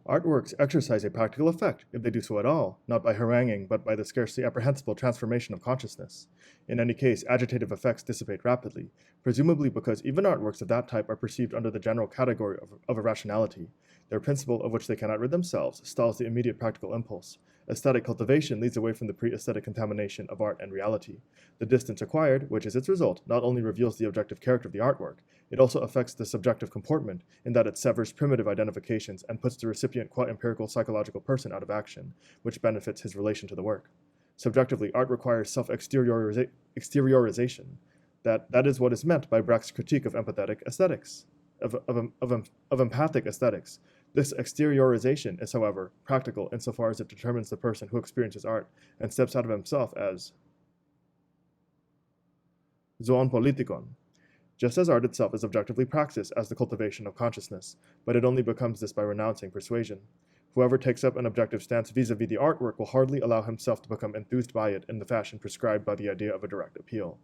Artworks exercise a practical effect, if they do so at all, not by haranguing, but by the scarcely apprehensible transformation of consciousness. In any case, agitative effects dissipate rapidly, presumably because even artworks of that type are perceived under the general category of irrationality. Their principle, of which they cannot rid themselves, stalls the immediate practical impulse. Aesthetic cultivation leads away from the pre-aesthetic contamination of art and reality. The distance acquired, which is its result, not only reveals the objective character of the artwork, it also affects the subjective comportment, in that it severs primitive identifications and puts the recipient qua-empirical psychological person out of action, which benefits his relation to the work. Subjectively, art requires self-exteriorization. That is what is meant by Brecht's critique of empathetic aesthetics, of empathic aesthetics. This exteriorization is, however, practical insofar as it determines the person who experiences art and steps out of himself as zoon politikon. Just as art itself is objectively praxis as the cultivation of consciousness, but it only becomes this by renouncing persuasion. Whoever takes up an objective stance vis-a-vis the artwork will hardly allow himself to become enthused by it in the fashion prescribed by the idea of a direct appeal.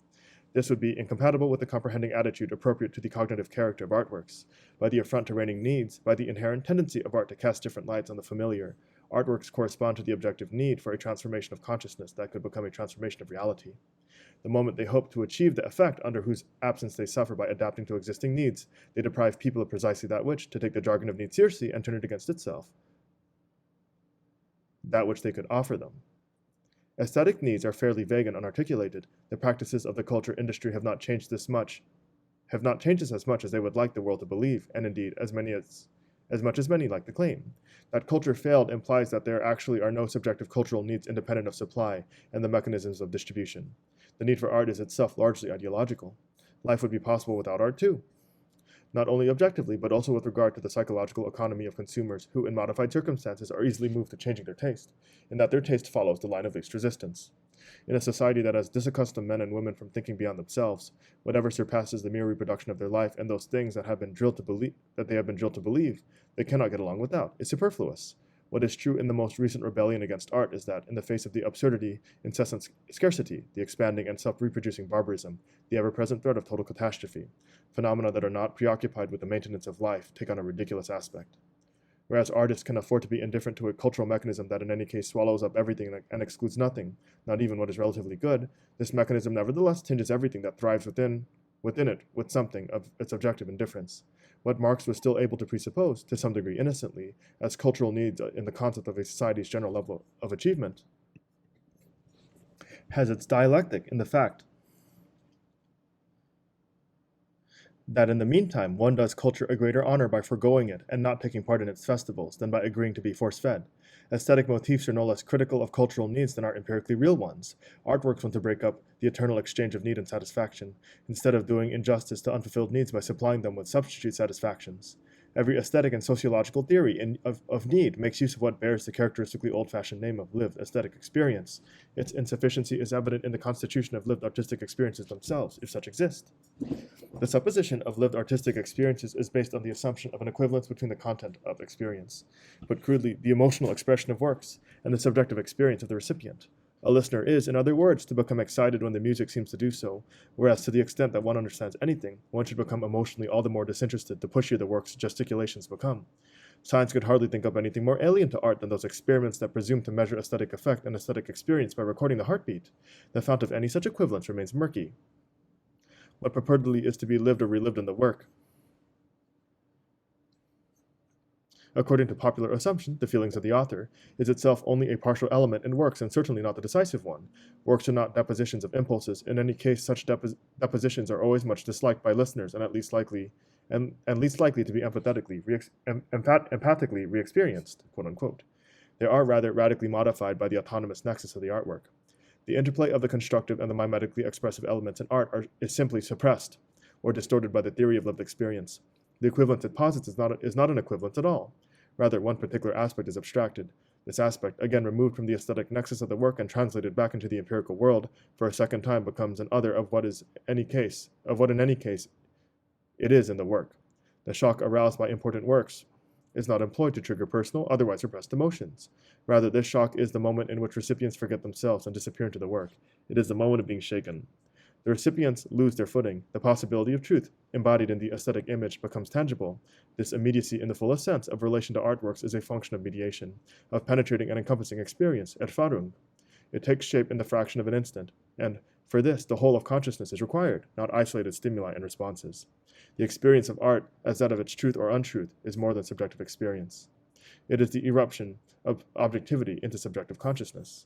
This would be incompatible with the comprehending attitude appropriate to the cognitive character of artworks. By the affront to reigning needs, by the inherent tendency of art to cast different lights on the familiar, artworks correspond to the objective need for a transformation of consciousness that could become a transformation of reality. The moment they hope to achieve the effect under whose absence they suffer by adapting to existing needs, they deprive people of precisely that which, to take the jargon of need seriously and turn it against itself, that which they could offer them. Aesthetic needs are fairly vague and unarticulated. The practices of the culture industry have not changed as much as they would like the world to believe, and indeed as much as many like to claim. That culture failed implies that there actually are no subjective cultural needs independent of supply and the mechanisms of distribution. The need for art is itself largely ideological. Life would be possible without art too, not only objectively, but also with regard to the psychological economy of consumers who, in modified circumstances, are easily moved to changing their taste, in that their taste follows the line of least resistance. In a society that has disaccustomed men and women from thinking beyond themselves, whatever surpasses the mere reproduction of their life and those things that they have been drilled to believe they cannot get along without, is superfluous. What is true in the most recent rebellion against art is that, in the face of the absurdity, incessant scarcity, the expanding and self-reproducing barbarism, the ever-present threat of total catastrophe, phenomena that are not preoccupied with the maintenance of life take on a ridiculous aspect. Whereas artists can afford to be indifferent to a cultural mechanism that in any case swallows up everything and excludes nothing, not even what is relatively good, this mechanism nevertheless tinges everything that thrives within it with something of its objective indifference. What Marx was still able to presuppose, to some degree innocently, as cultural needs in the concept of a society's general level of achievement, has its dialectic in the fact that in the meantime one does culture a greater honor by foregoing it and not taking part in its festivals than by agreeing to be force-fed. Aesthetic motifs are no less critical of cultural needs than are empirically real ones. Artworks want to break up the eternal exchange of need and satisfaction, instead of doing injustice to unfulfilled needs by supplying them with substitute satisfactions. Every aesthetic and sociological theory of need makes use of what bears the characteristically old-fashioned name of lived aesthetic experience. Its insufficiency is evident in the constitution of lived artistic experiences themselves, if such exist. The supposition of lived artistic experiences is based on the assumption of an equivalence between the content of experience, but crudely, the emotional expression of works, and the subjective experience of the recipient. A listener is, in other words, to become excited when the music seems to do so, whereas to the extent that one understands anything, one should become emotionally all the more disinterested the pushier the work's gesticulations become. Science could hardly think of anything more alien to art than those experiments that presume to measure aesthetic effect and aesthetic experience by recording the heartbeat. The fount of any such equivalence remains murky. What purportedly is to be lived or relived in the work, according to popular assumption, the feelings of the author, is itself only a partial element in works and certainly not the decisive one. Works are not depositions of impulses. In any case, such depositions are always much disliked by listeners and least likely to be empathetically re-experienced, quote unquote. They are rather radically modified by the autonomous nexus of the artwork. The interplay of the constructive and the mimetically expressive elements in art is simply suppressed or distorted by the theory of lived experience. The equivalence it posits is not an equivalence at all. Rather, one particular aspect is abstracted. This aspect, again removed from the aesthetic nexus of the work and translated back into the empirical world, for a second time becomes an other of what in any case it is in the work. The shock aroused by important works is not employed to trigger personal, otherwise repressed emotions. Rather, this shock is the moment in which recipients forget themselves and disappear into the work. It is the moment of being shaken. The recipients lose their footing. The possibility of truth, embodied in the aesthetic image, becomes tangible. This immediacy in the fullest sense of relation to artworks is a function of mediation, of penetrating and encompassing experience, Erfahrung. It takes shape in the fraction of an instant, and for this, the whole of consciousness is required, not isolated stimuli and responses. The experience of art, as that of its truth or untruth, is more than subjective experience. It is the eruption of objectivity into subjective consciousness.